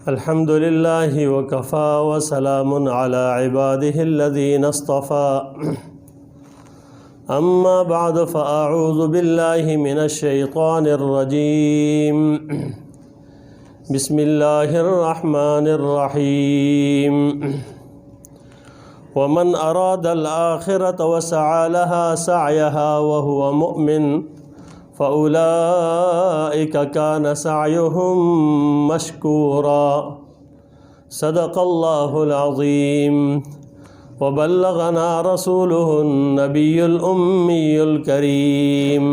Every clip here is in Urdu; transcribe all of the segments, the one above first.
الحمد لله وكفى وسلام على عباده الذين اصطفى أما بعد فأعوذ بالله من الشيطان الرجيم بسم الله الرحمن الرحيم ومن أراد الآخرة وسعى لها سعيها وهو مؤمن فأولئك كان سعيهم مشكورا صدق الله العظيم وبلغنا رسوله النبي الأمي الكريم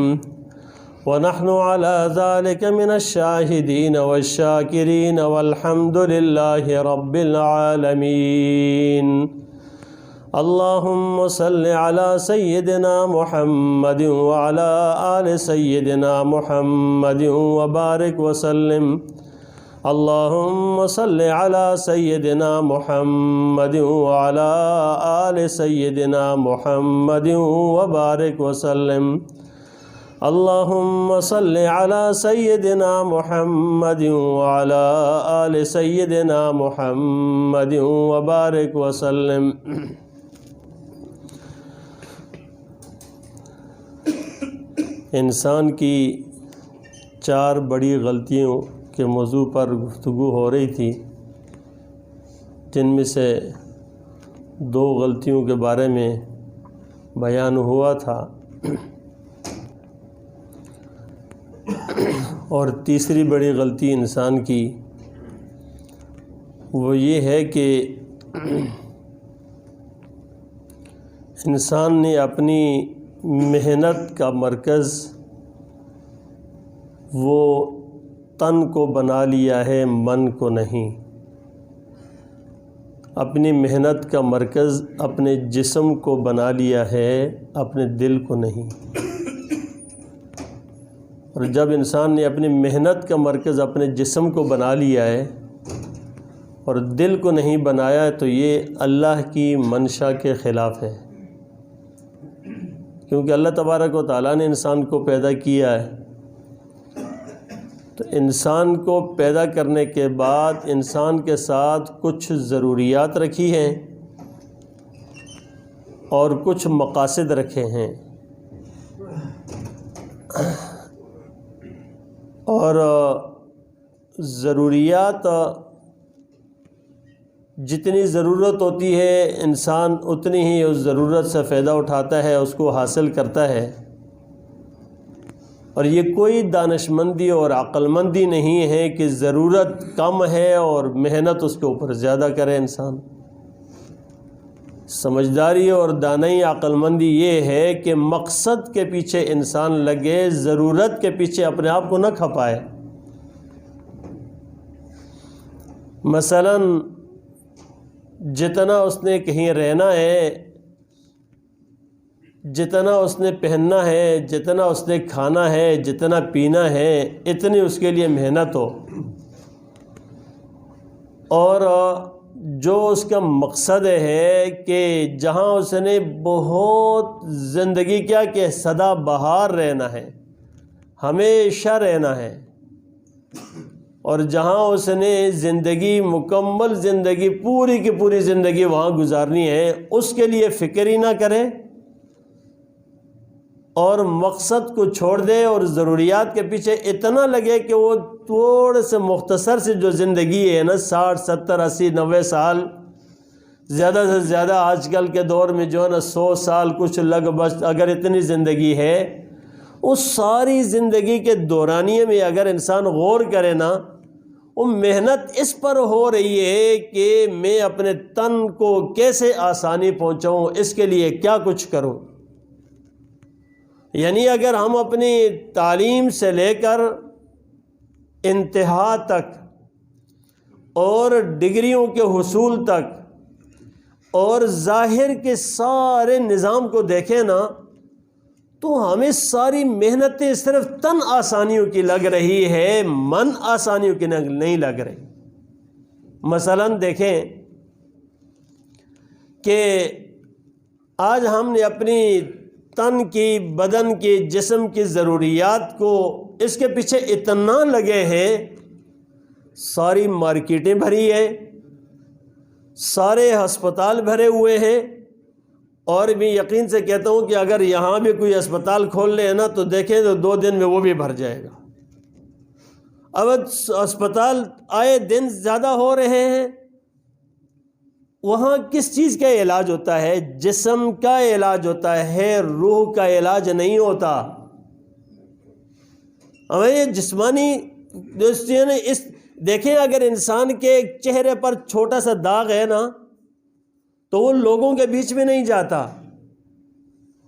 ونحن على ذلك من الشاهدين والشاكرين والحمد لله رب العالمين اللهم صل على سيدنا محمد وعلى آل سيدنا محمد وبارك وسلم اللهم صل على سيدنا محمد وعلى آل سيدنا محمد وبارك وسلم اللهم صل على سيدنا محمد وعلى آل سيدنا محمد وبارك وسلم انسان کی 4 بڑی غلطیوں کے موضوع پر گفتگو ہو رہی تھی، جن میں سے 2 غلطیوں کے بارے میں بیان ہوا تھا، اور تیسری بڑی غلطی انسان کی وہ یہ ہے کہ انسان نے اپنی محنت کا مرکز وہ تن کو بنا لیا ہے، من کو نہیں۔ اپنی محنت کا مرکز اپنے جسم کو بنا لیا ہے، اپنے دل کو نہیں۔ اور جب انسان نے اپنی محنت کا مرکز اپنے جسم کو بنا لیا ہے اور دل کو نہیں بنایا ہے، تو یہ اللہ کی منشا کے خلاف ہے، کیونکہ اللہ تبارک و تعالیٰ نے انسان کو پیدا کیا ہے، تو انسان کو پیدا کرنے کے بعد انسان کے ساتھ کچھ ضروریات رکھی ہیں اور کچھ مقاصد رکھے ہیں، اور ضروریات جتنی ضرورت ہوتی ہے انسان اتنی ہی اس ضرورت سے فائدہ اٹھاتا ہے، اس کو حاصل کرتا ہے، اور یہ کوئی دانشمندی اور عقل مندی نہیں ہے کہ ضرورت کم ہے اور محنت اس کے اوپر زیادہ کرے انسان۔ سمجھداری اور دانائی عقل مندی یہ ہے کہ مقصد کے پیچھے انسان لگے، ضرورت کے پیچھے اپنے آپ کو نہ کھپائے۔ مثلاً جتنا اس نے کہیں رہنا ہے، جتنا اس نے پہننا ہے، جتنا اس نے کھانا ہے، جتنا پینا ہے، اتنی اس کے لیے محنت ہو، اور جو اس کا مقصد ہے کہ جہاں اس نے بہت زندگی کیا کہ سدا بہار رہنا ہے، ہمیشہ رہنا ہے، اور جہاں اس نے زندگی مکمل زندگی پوری کی پوری زندگی وہاں گزارنی ہے، اس کے لیے فکر ہی نہ کرے اور مقصد کو چھوڑ دے اور ضروریات کے پیچھے اتنا لگے کہ وہ تھوڑے سے مختصر سے جو زندگی ہے نا، 60 70 80 90 سال، زیادہ سے زیادہ آج کل کے دور میں جو ہے نا 100 سال کچھ لگ بھگ اگر اتنی زندگی ہے، اس ساری زندگی کے دورانیے میں اگر انسان غور کرے نا، وہ محنت اس پر ہو رہی ہے کہ میں اپنے تن کو کیسے آسانی پہنچاؤں، اس کے لیے کیا کچھ کروں۔ یعنی اگر ہم اپنی تعلیم سے لے کر انتہا تک اور ڈگریوں کے حصول تک اور ظاہر کے سارے نظام کو دیکھیں نا، تو ہمیں ساری محنتیں صرف تن آسانیوں کی لگ رہی ہے، من آسانیوں کی نہیں لگ رہی۔ مثلاً دیکھیں کہ آج ہم نے اپنی تن کی، بدن کی، جسم کی ضروریات کو اس کے پیچھے اتنا لگے ہیں ساری مارکیٹیں بھری ہیں، سارے ہسپتال بھرے ہوئے ہیں، اور میں یقین سے کہتا ہوں کہ اگر یہاں بھی کوئی اسپتال کھول لے نا تو دیکھیں تو 2 دن میں وہ بھی بھر جائے گا۔ اب اسپتال آئے دن زیادہ ہو رہے ہیں، وہاں کس چیز کا علاج ہوتا ہے؟ جسم کا علاج ہوتا ہے، روح کا علاج نہیں ہوتا۔ ہمیں جسمانی اس دیکھیں، اگر انسان کے چہرے پر چھوٹا سا داغ ہے نا تو وہ لوگوں کے بیچ میں نہیں جاتا،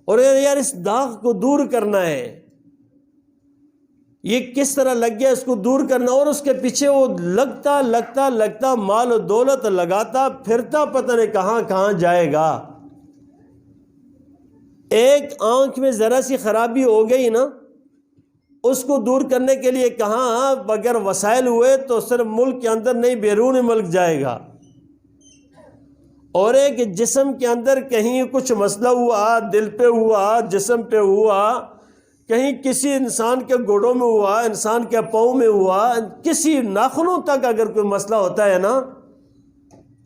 اور یار اس داغ کو دور کرنا ہے، یہ کس طرح لگ گیا اس کو دور کرنا، اور اس کے پیچھے وہ لگتا مال و دولت لگاتا پھرتا، پتہ نہیں کہاں کہاں جائے گا۔ ایک آنکھ میں ذرا سی خرابی ہو گئی نا، اس کو دور کرنے کے لیے کہاں اگر وسائل ہوئے تو صرف ملک کے اندر نہیں بیرون ملک جائے گا، اور ایک جسم کے اندر کہیں کچھ مسئلہ ہوا، دل پہ ہوا، جسم پہ ہوا، کہیں کسی انسان کے گوڑوں میں ہوا، انسان کے پاؤں میں ہوا، کسی ناخنوں تک اگر کوئی مسئلہ ہوتا ہے نا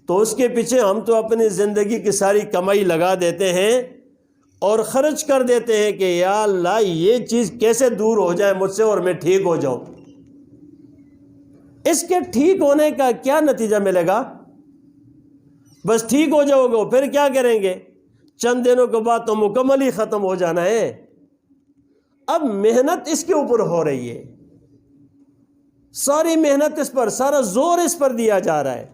تو اس کے پیچھے ہم تو اپنی زندگی کی ساری کمائی لگا دیتے ہیں اور خرچ کر دیتے ہیں کہ یا اللہ یہ چیز کیسے دور ہو جائے مجھ سے اور میں ٹھیک ہو جاؤں۔ اس کے ٹھیک ہونے کا کیا نتیجہ ملے گا؟ بس ٹھیک ہو جاؤ گے، پھر کیا کریں گے؟ چند دنوں کے بعد تو مکمل ہی ختم ہو جانا ہے۔ اب محنت اس کے اوپر ہو رہی ہے، ساری محنت اس پر، سارا زور اس پر دیا جا رہا ہے۔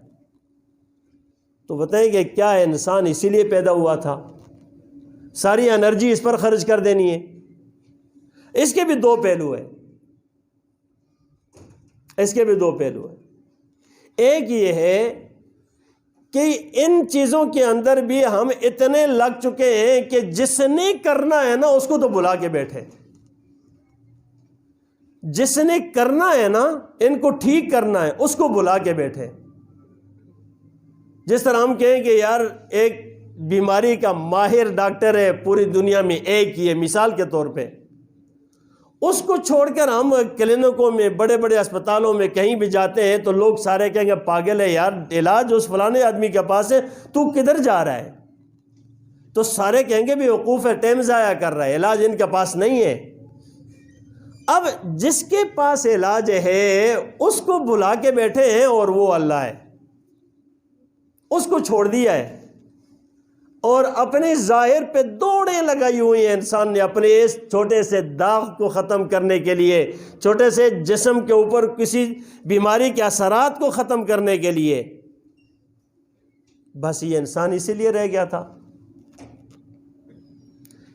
تو بتائیں کہ کیا انسان اسی لیے پیدا ہوا تھا؟ ساری انرجی اس پر خرچ کر دینی ہے؟ اس کے بھی 2 پہلو ہیں، اس کے بھی 2 پہلو ہیں۔ ایک یہ ہے کہ ان چیزوں کے اندر بھی ہم اتنے لگ چکے ہیں کہ جس نے کرنا ہے نا اس کو تو بلا کے بیٹھے، جس نے کرنا ہے نا ان کو ٹھیک کرنا ہے اس کو بلا کے بیٹھے۔ جس طرح ہم کہیں کہ یار ایک بیماری کا ماہر ڈاکٹر ہے پوری دنیا میں ایک ہی ہے، مثال کے طور پہ، اس کو چھوڑ کر ہم کلینکوں میں، بڑے بڑے اسپتالوں میں کہیں بھی جاتے ہیں تو لوگ سارے کہیں گے پاگل ہے یار، علاج اس فلانے آدمی کے پاس ہے، تو کدھر جا رہا ہے؟ تو سارے کہیں گے بھی وقوف ہے، ٹائم ضائع کر رہا ہے، علاج ان کے پاس نہیں ہے۔ اب جس کے پاس علاج ہے اس کو بلا کے بیٹھے ہیں اور وہ اللہ ہے، اس کو چھوڑ دیا ہے، اور اپنے ظاہر پہ دوڑیں لگائی ہوئی ہیں انسان نے اپنے اس چھوٹے سے داغ کو ختم کرنے کے لیے، چھوٹے سے جسم کے اوپر کسی بیماری کے اثرات کو ختم کرنے کے لیے۔ بس یہ انسان اسی لیے رہ گیا تھا،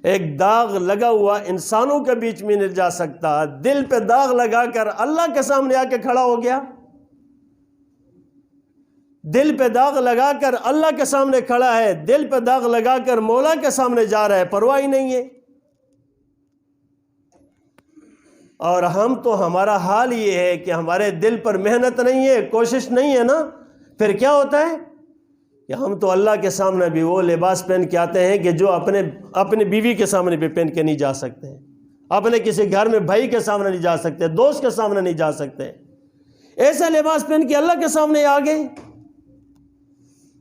ایک داغ لگا ہوا انسانوں کے بیچ میں نہیں جا سکتا، دل پہ داغ لگا کر اللہ کے سامنے آ کے کھڑا ہو گیا، دل پہ داغ لگا کر اللہ کے سامنے کھڑا ہے، دل پہ داغ لگا کر مولا کے سامنے جا رہا ہے، پرواہ ہی نہیں ہے۔ اور ہم تو، ہمارا حال یہ ہے کہ ہمارے دل پر محنت نہیں ہے، کوشش نہیں ہے نا، پھر کیا ہوتا ہے کہ ہم تو اللہ کے سامنے بھی وہ لباس پہن کے آتے ہیں کہ جو اپنے بیوی کے سامنے بھی پہن کے نہیں جا سکتے ہیں، اپنے کسی گھر میں بھائی کے سامنے نہیں جا سکتے، دوست کے سامنے نہیں جا سکتے، ایسا لباس پہن کے اللہ کے سامنے آ گئے،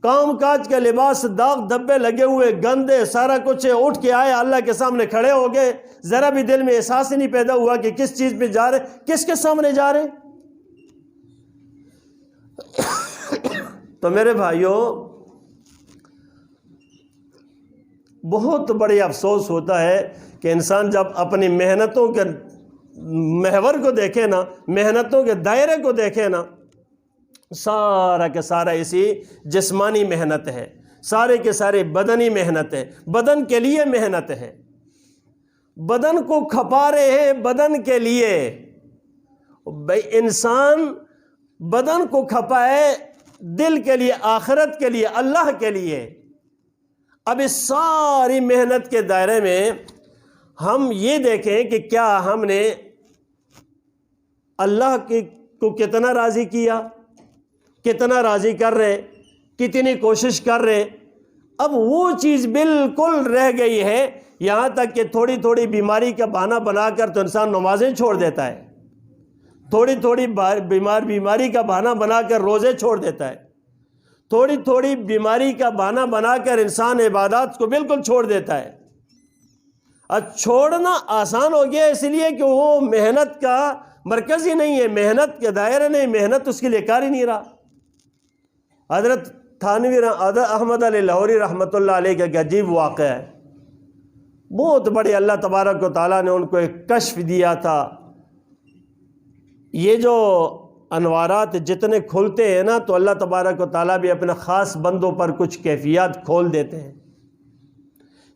کام کاج کا لباس، داغ دھبے لگے ہوئے، گندے، سارا کچھ ہے، اٹھ کے آئے اللہ کے سامنے کھڑے ہو گئے، ذرا بھی دل میں احساس ہی نہیں پیدا ہوا کہ کس چیز پہ جا رہے، کس کے سامنے جا رہے۔ تو میرے بھائیوں، بہت بڑی افسوس ہوتا ہے کہ انسان جب اپنی محنتوں کے محور کو دیکھے نا، محنتوں کے دائرے کو دیکھے نا، سارا کے سارا اسی جسمانی محنت ہے، سارے کے سارے بدنی محنت ہے، بدن کے لیے محنت ہے، بدن کو کھپا رہے ہیں بدن کے لیے۔ بھائی انسان بدن کو کھپائے دل کے لیے، آخرت کے لیے، اللہ کے لیے۔ اب اس ساری محنت کے دائرے میں ہم یہ دیکھیں کہ کیا ہم نے اللہ کو کتنا راضی کیا، کتنا راضی کر رہے، کتنی کوشش کر رہے۔ اب وہ چیز بالکل رہ گئی ہے، یہاں تک کہ تھوڑی تھوڑی بیماری کا بہانہ بنا کر تو انسان نمازیں چھوڑ دیتا ہے، تھوڑی تھوڑی بیماری کا بہانہ بنا کر روزے چھوڑ دیتا ہے، تھوڑی تھوڑی بیماری کا بہانہ بنا کر انسان عبادات کو بالکل چھوڑ دیتا ہے۔ اب چھوڑنا آسان ہو گیا اس لیے کہ وہ محنت کا مرکز ہی نہیں ہے، محنت کے دائرہ نہیں، محنت اس کے لیے کار ہی نہیں رہا۔ حضرت تھانوی احمد علی لاہوری رحمۃ اللہ علیہ کا ایک عجیب واقعہ ہے۔ بہت بڑے اللہ تبارک و تعالیٰ نے ان کو ایک کشف دیا تھا۔ یہ جو انوارات جتنے کھلتے ہیں نا تو اللہ تبارک و تعالیٰ بھی اپنے خاص بندوں پر کچھ کیفیات کھول دیتے ہیں۔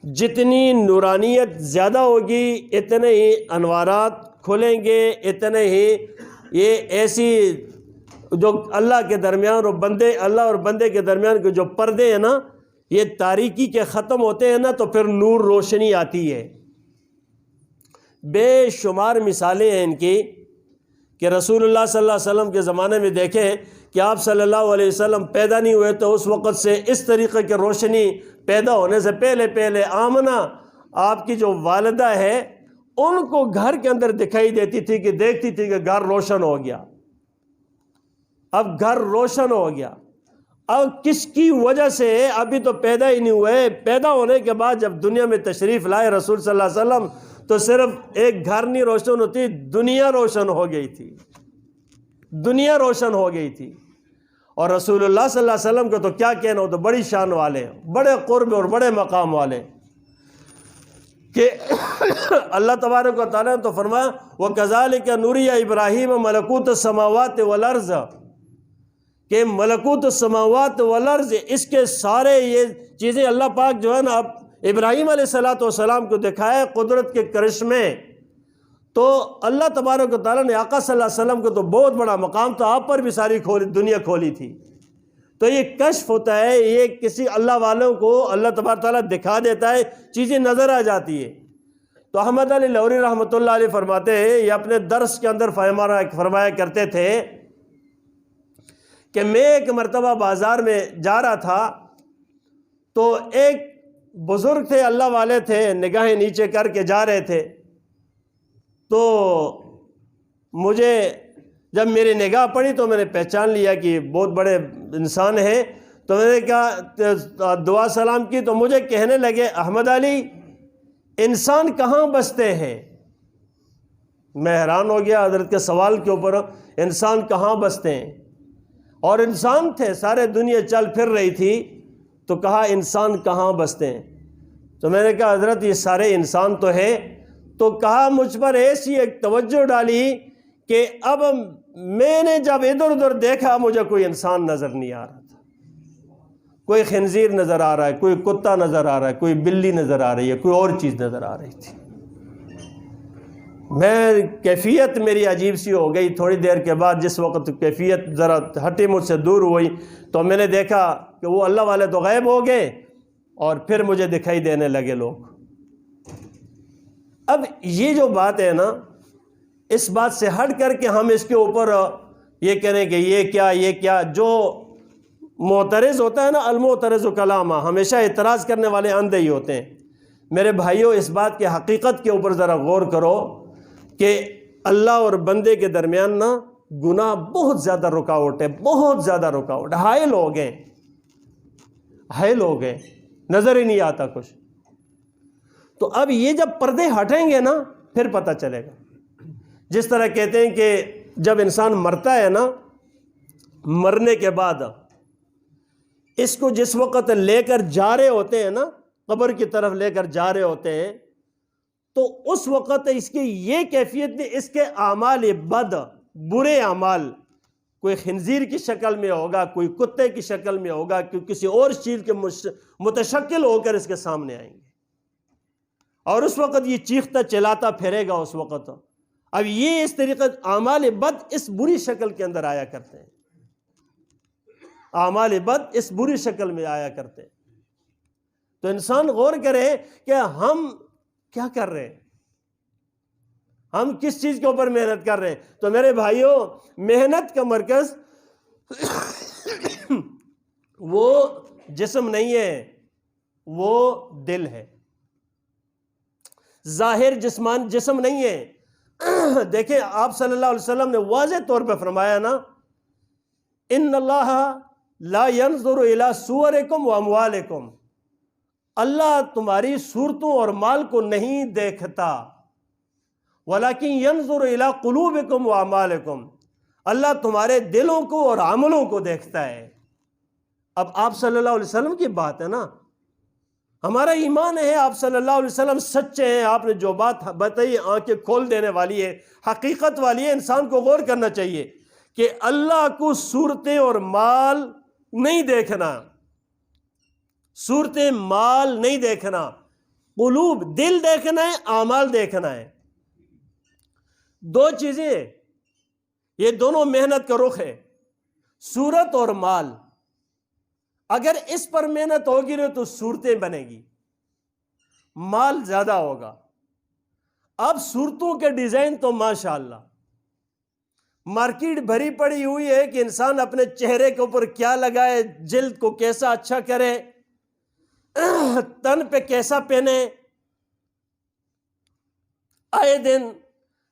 جتنی نورانیت زیادہ ہوگی اتنے ہی انوارات کھلیں گے، اتنے ہی یہ ایسی جو اللہ کے درمیان اور اللہ اور بندے کے درمیان کے جو پردے ہیں نا یہ تاریکی کے ختم ہوتے ہیں نا تو پھر نور روشنی آتی ہے۔ بے شمار مثالیں ہیں ان کی کہ رسول اللہ صلی اللہ علیہ وسلم کے زمانے میں دیکھیں کہ آپ صلی اللہ علیہ وسلم پیدا نہیں ہوئے تو اس وقت سے اس طریقے کی روشنی پیدا ہونے سے پہلے آمنہ آپ کی جو والدہ ہے ان کو گھر کے اندر دکھائی دیتی تھی کہ دیکھتی تھی کہ گھر روشن ہو گیا، اب گھر روشن ہو گیا۔ اب کس کی وجہ سے؟ ابھی تو پیدا ہی نہیں ہوئے، پیدا ہونے کے بعد جب دنیا میں تشریف لائے رسول صلی اللہ علیہ وسلم تو صرف ایک گھر نہیں روشن ہوتی، دنیا روشن ہو گئی تھی، دنیا روشن ہو گئی تھی۔ اور رسول اللہ صلی اللہ علیہ وسلم کو تو کیا کہنا، ہو تو بڑی شان والے ہیں، بڑے قرب اور بڑے مقام والے کہ اللہ تبارک و تعالیٰ نے تو فرمایا وَكَذَلِكَ نُرِيَ إِبْرَاهِيمَ مَلَكُوتَ السَّمَاوَاتِ وَالْأَرْضِ، کہ ملکوت السماوات والارض، اس کے سارے یہ چیزیں اللہ پاک جو ہے نا اب ابراہیم علیہ السلام کو دکھائے قدرت کے کرشمے، تو اللہ تبارک و تعالیٰ نے آقا صلی اللہ علیہ وسلم کو تو بہت بڑا مقام تو آپ پر بھی ساری دنیا کھولی تھی۔ تو یہ کشف ہوتا ہے، یہ کسی اللہ والوں کو اللہ تبارک و تعالیٰ دکھا دیتا ہے، چیزیں نظر آ جاتی ہے۔ تو احمد علی لاہوری رحمۃ اللہ علیہ فرماتے ہیں، یہ اپنے درس کے اندر فرمایا کرتے تھے کہ میں ایک مرتبہ بازار میں جا رہا تھا تو ایک بزرگ تھے، اللہ والے تھے، نگاہیں نیچے کر کے جا رہے تھے، تو مجھے جب میری نگاہ پڑی تو میں نے پہچان لیا کہ بہت بڑے انسان ہیں، تو میں نے کہا دعا سلام کی، تو مجھے کہنے لگے احمد علی انسان کہاں بستے ہیں؟ میں حیران ہو گیا حضرت کے سوال کے اوپر، انسان کہاں بستے ہیں؟ اور انسان تھے، سارے دنیا چل پھر رہی تھی، تو کہا انسان کہاں بستے ہیں؟ تو میں نے کہا حضرت یہ سارے انسان تو ہیں، تو کہا مجھ پر ایسی ایک توجہ ڈالی کہ اب میں نے جب ادھر ادھر دیکھا مجھے کوئی انسان نظر نہیں آ رہا تھا، کوئی خنزیر نظر آ رہا ہے، کوئی کتا نظر آ رہا ہے، کوئی بلی نظر آ رہی ہے، کوئی اور چیز نظر آ رہی تھی۔ میں کیفیت میری عجیب سی ہو گئی، تھوڑی دیر کے بعد جس وقت کیفیت ذرا ہٹی مجھ سے دور ہوئی تو میں نے دیکھا کہ وہ اللہ والے تو غائب ہو گئے اور پھر مجھے دکھائی دینے لگے لوگ۔ اب یہ جو بات ہے نا، اس بات سے ہٹ کر کے ہم اس کے اوپر یہ کہنے کہ یہ کیا جو معترض ہوتا ہے نا، المعترض کلامہ، ہمیشہ اعتراض کرنے والے اندھے ہی ہوتے ہیں۔ میرے بھائیوں اس بات کی حقیقت کے اوپر ذرا غور کرو کہ اللہ اور بندے کے درمیان نا گناہ بہت زیادہ رکاوٹ ہے، بہت زیادہ رکاوٹ، حائل ہو گئے، نظر ہی نہیں آتا کچھ۔ تو اب یہ جب پردے ہٹیں گے نا پھر پتہ چلے گا۔ جس طرح کہتے ہیں کہ جب انسان مرتا ہے نا، مرنے کے بعد اس کو جس وقت لے کر جا رہے ہوتے ہیں نا، قبر کی طرف لے کر جا رہے ہوتے ہیں، تو اس وقت اس کی یہ کیفیت نہیں، اس کے اعمال بد، برے اعمال، کوئی خنزیر کی شکل میں ہوگا، کوئی کتے کی شکل میں ہوگا، کوئی کسی اور چیز کے متشکل ہو کر اس کے سامنے آئیں گے، اور اس وقت یہ چیختا چلاتا پھرے گا اس وقت۔ اب یہ اس طریقے اعمال بد اس بری شکل کے اندر آیا کرتے ہیں، اعمال بد اس بری شکل میں آیا کرتے ہیں۔ تو انسان غور کرے کہ ہم کیا کر رہے ہیں، ہم کس چیز کے اوپر محنت کر رہے ہیں۔ تو میرے بھائیوں، محنت کا مرکز وہ جسم نہیں ہے، وہ دل ہے۔ ظاہر جسم نہیں ہے، دیکھیں آپ صلی اللہ علیہ وسلم نے واضح طور پہ فرمایا نا، ان اللہ لا ينظر الى صورکم و اموالکم، اللہ تمہاری صورتوں اور مال کو نہیں دیکھتا، ولیکن ينظر الى قلوبکم و اعمالکم، اللہ تمہارے دلوں کو اور عملوں کو دیکھتا ہے۔ اب آپ صلی اللہ علیہ وسلم کی بات ہے نا، ہمارا ایمان ہے آپ صلی اللہ علیہ وسلم سچے ہیں، آپ نے جو بات بتائی آنکھیں کھول دینے والی ہے، حقیقت والی ہے۔ انسان کو غور کرنا چاہیے کہ اللہ کو صورتیں اور مال نہیں دیکھنا، صورتیں مال نہیں دیکھنا، قلوب دل دیکھنا ہے، اعمال دیکھنا ہے۔ دو چیزیں، یہ دونوں محنت کا رخ ہے، صورت اور مال۔ اگر اس پر محنت ہوگی نا تو صورتیں بنے گی، مال زیادہ ہوگا۔ اب صورتوں کے ڈیزائن تو ماشاءاللہ مارکیٹ بھری پڑی ہوئی ہے کہ انسان اپنے چہرے کے اوپر کیا لگائے، جلد کو کیسا اچھا کرے، تن پہ کیسا پہنے، آئے دن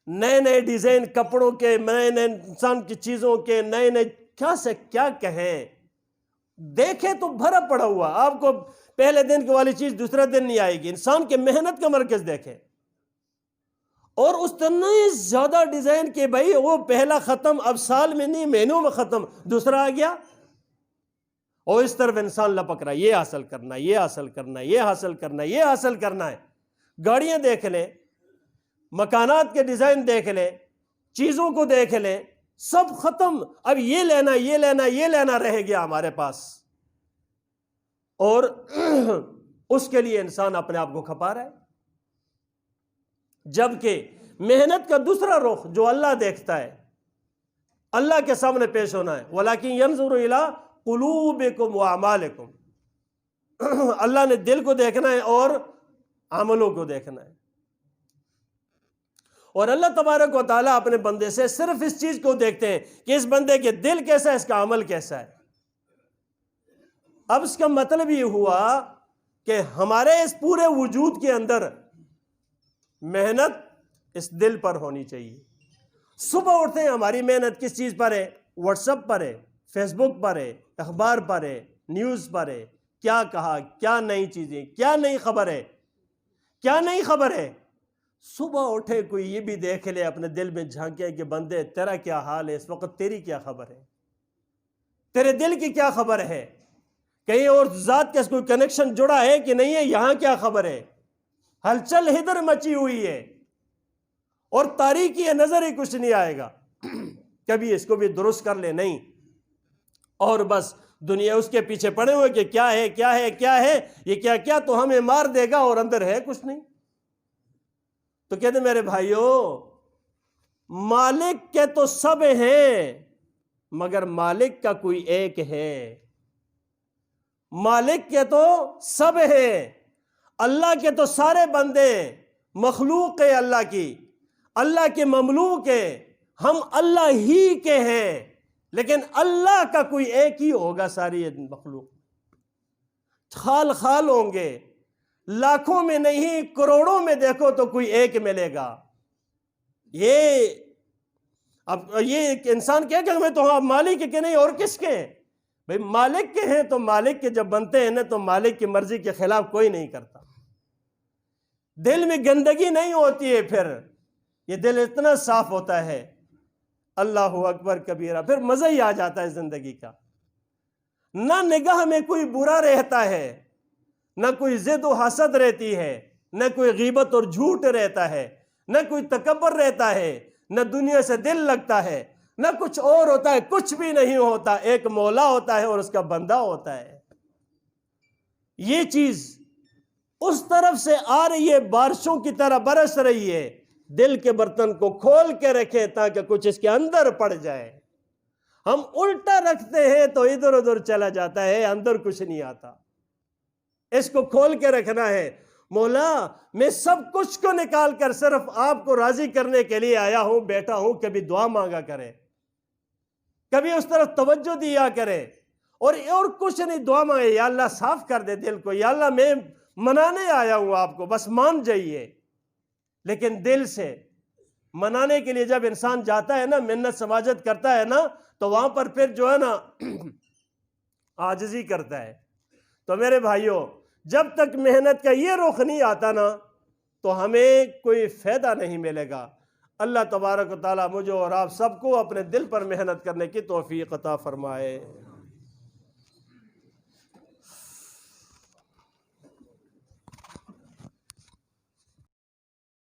نئے نئے ڈیزائن کپڑوں کے، نئے نئے انسان کی چیزوں کے، نئے نئے کیا سے کیا کہیں، دیکھے تو بھرا پڑا ہوا۔ آپ کو پہلے دن کی والی چیز دوسرے دن نہیں آئے گی۔ انسان کے محنت کا مرکز دیکھیں، اور اس اتنے زیادہ ڈیزائن کہ بھائی وہ پہلا ختم، اب سال میں نہیں مہینوں میں ختم، دوسرا آ گیا، اور اس طرف انسان لپک رہا ہے، یہ حاصل کرنا ہے، یہ حاصل کرنا ہے، یہ حاصل کرنا ہے، یہ حاصل کرنا ہے۔ گاڑیاں دیکھ لیں، مکانات کے ڈیزائن دیکھ لیں، چیزوں کو دیکھ لیں، سب ختم، اب یہ لینا یہ لینا یہ لینا رہ گیا ہمارے پاس، اور اس کے لیے انسان اپنے آپ کو کھپا رہا ہے۔ جبکہ محنت کا دوسرا رخ جو اللہ دیکھتا ہے، اللہ کے سامنے پیش ہونا ہے، وَلَكِنْ يَنْظُرُ إِلَىٰ قُلُوبِكُمْ وَأَعْمَالِكُمْ، اللہ نے دل کو دیکھنا ہے اور عملوں کو دیکھنا ہے۔ اور اللہ تبارک و تعالیٰ اپنے بندے سے صرف اس چیز کو دیکھتے ہیں کہ اس بندے کے دل کیسا ہے، اس کا عمل کیسا ہے۔ اب اس کا مطلب یہ ہوا کہ ہمارے اس پورے وجود کے اندر محنت اس دل پر ہونی چاہیے۔ صبح اٹھتے ہیں، ہماری محنت کس چیز پر ہے؟ واٹس ایپ پر ہے، فیس بک پر ہے، اخبار پر ہے، نیوز پر ہے، کیا کہا، کیا نئی چیزیں، کیا نئی خبر ہے، کیا نئی خبر ہے۔ صبح اٹھے کوئی یہ بھی دیکھ لے، اپنے دل میں جھانکے کہ بندے تیرا کیا حال ہے اس وقت، تیری کیا خبر ہے، تیرے دل کی کیا خبر ہے، کہیں اور ذات کے کوئی کنیکشن جڑا ہے کہ نہیں ہے، یہاں کیا خبر ہے۔ ہلچل ادھر مچی ہوئی ہے، اور تاریکی نظر ہی کچھ نہیں آئے گا۔ کبھی اس کو بھی درست کر لے، نہیں، اور بس دنیا اس کے پیچھے پڑے ہوئے کہ کیا ہے کیا ہے کیا ہے، یہ کیا کیا تو ہمیں مار دے گا، اور اندر ہے کچھ نہیں۔ تو کہتے میرے بھائیوں، مالک کے تو سب ہیں مگر مالک کا کوئی ایک ہے۔ مالک کے تو سب ہیں، اللہ کے تو سارے بندے مخلوق ہے، اللہ کی، اللہ کے مملوک ہے، ہم اللہ ہی کے ہیں، لیکن اللہ کا کوئی ایک ہی ہوگا۔ ساری مخلوق خال خال ہوں گے، لاکھوں میں نہیں کروڑوں میں دیکھو تو کوئی ایک ملے گا۔ اب یہ انسان کیا کہ ہمیں تو ہاں مالک کے نہیں اور کس کے ہیں؟ بھئی مالک کے ہیں تو مالک کے جب بنتے ہیں نا تو مالک کی مرضی کے خلاف کوئی نہیں کرتا۔ دل میں گندگی نہیں ہوتی ہے، پھر یہ دل اتنا صاف ہوتا ہے، اللہ اکبر کبیرہ، پھر مزہ ہی آ جاتا ہے زندگی کا۔ نہ نگاہ میں کوئی برا رہتا ہے، نہ کوئی ضد و حسد رہتی ہے، نہ کوئی غیبت اور جھوٹ رہتا ہے، نہ کوئی تکبر رہتا ہے، نہ دنیا سے دل لگتا ہے، نہ کچھ اور ہوتا ہے، کچھ بھی نہیں ہوتا۔ ایک مولا ہوتا ہے اور اس کا بندہ ہوتا ہے۔ یہ چیز اس طرف سے آ رہی ہے، بارشوں کی طرح برس رہی ہے۔ دل کے برتن کو کھول کے رکھیں تاکہ کچھ اس کے اندر پڑ جائے۔ ہم الٹا رکھتے ہیں تو ادھر ادھر چلا جاتا ہے، اندر کچھ نہیں آتا۔ اس کو کھول کے رکھنا ہے، مولا میں سب کچھ کو نکال کر صرف آپ کو راضی کرنے کے لیے آیا ہوں، بیٹھا ہوں۔ کبھی دعا مانگا کرے، کبھی اس طرف توجہ دیا کرے، اور کچھ نہیں، دعا مانگے، یا اللہ صاف کر دے دل کو، یا اللہ میں منانے آیا ہوں آپ کو، بس مان جائیے، لیکن دل سے منانے کے لیے جب انسان جاتا ہے نا، منت سماجت کرتا ہے نا، تو وہاں پر پھر جو ہے نا عاجزی کرتا ہے۔ تو میرے بھائیوں، جب تک محنت کا یہ رخ نہیں آتا نا تو ہمیں کوئی فائدہ نہیں ملے گا۔ اللہ تبارک و تعالیٰ مجھے اور آپ سب کو اپنے دل پر محنت کرنے کی توفیق عطا فرمائے۔